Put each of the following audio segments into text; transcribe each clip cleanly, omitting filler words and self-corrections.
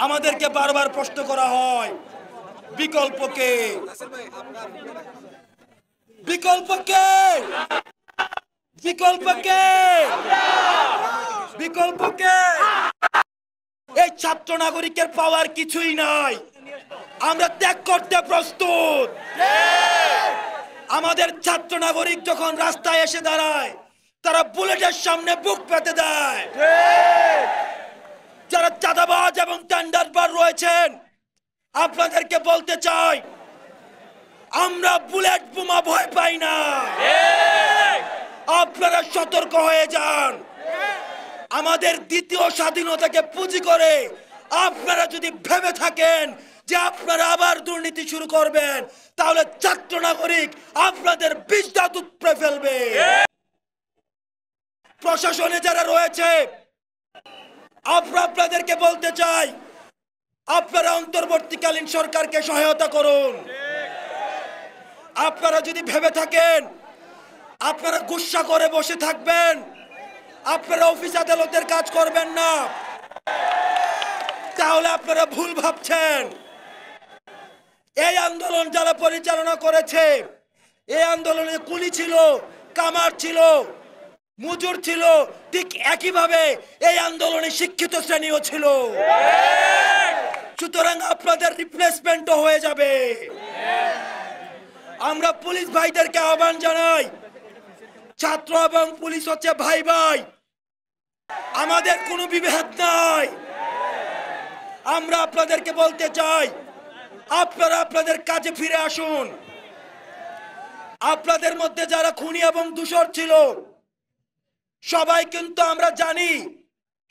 আমাদেরকে বারবার প্রশ্ন করা হয় বিকল্পকে বিকল্পকে বিকল্পকে বিকল্পকে এই ছাত্র নাগরিকের পাওয়ার কিছুই নাই। আমরা ত্যাগ করতে প্রস্তুত। আমাদের ছাত্র নাগরিক যখন রাস্তায় এসে দাঁড়ায়, তারা বুলেটের সামনে বুক পেতে দেয়। যারা চাঁদাবাজ এবং টেন্ডারবাজ রয়েছেন, আপনাদেরকে বলতে চাই, আমরা বুলেট বোমা ভয় পাই না। আপনারা সতর্ক হয়ে যান। আমাদের দ্বিতীয় স্বাধীনতাকে পুঁজি করে আপনারা যদি ভেবে থাকেন যে আপনারা আবার দুর্নীতি শুরু করবেন, তাহলে ছাত্র নাগরিক আপনাদের বিষ দাঁত উপড়ে ফেলবে। প্রশাসনে যারা রয়েছে, আপনাদেরকে বলতে চাই, আপনারা অন্তর্বর্তীকালীন সরকারকে সহায়তা করুন। আপনারা যদি ভেবে থাকেন আপনারা গুসা করে বসে থাকবেন, আপনারা অফিস আদালতের কাজ করবেন না, তাহলে আপনারা ভুল ভাবছেন। এই আন্দোলন যারা পরিচালনা করেছে, এই আন্দোলনে কুলি ছিল, কামার ছিল, মজুর ছিল, ঠিক একইভাবে এই আন্দোলনে শিক্ষিত শ্রেণীও ছিল। সুতরাং আপনাদের রিপ্লেসমেন্টও হয়ে যাবে। আমরা পুলিশ ভাইদেরকে আহ্বান জানাই, ছাত্র এবং পুলিশ হচ্ছে ভাই ভাই, আমাদের কোনো বিভেদ নাই। আমরা আপনাদেরকে বলতে চাই, আপনারা আপনাদের কাজে ফিরে আসুন। আপনাদের মধ্যে যারা খুনি এবং দূষর ছিল, সবাই কিন্তু আমরা জানি,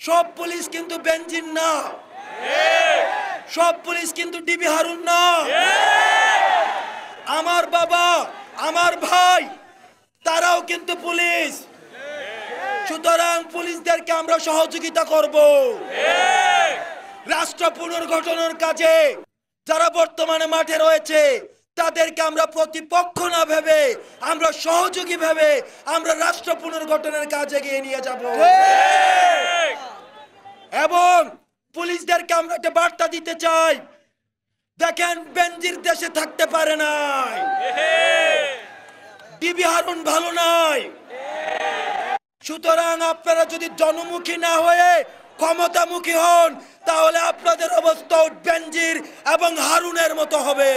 সব পুলিশ কিন্তু বেনজির না, সব পুলিশ কিন্তু ডিবি হারুন না। আমার বাবা, আমার ভাই, তারাও কিন্তু পুলিশ। সুতরাং পুলিশদেরকে আমরা সহযোগিতা করব। রাষ্ট্র পুনর্গঠনের কাজে যারা বর্তমানে মাঠে রয়েছে, তাদেরকে আমরা প্রতিপক্ষ না ভেবে, আমরা সহযোগী ভেবে আমরা রাষ্ট্র পুনর্গঠনের কাজে এগিয়ে নিয়ে যাব। এবং পুলিশদেরকে আমরা একটা বার্তা দিতে চাই, দেখেন বেনজির দেশে থাকতে পারে নাই, ডিবি হারুন ভালো নাই। সুতরাং আপনারা যদি জনমুখী না হয়ে ক্ষমতামুখী হন, তাহলে আপনাদের অবস্থা বেনজির এবং হারুনের মতো হবে।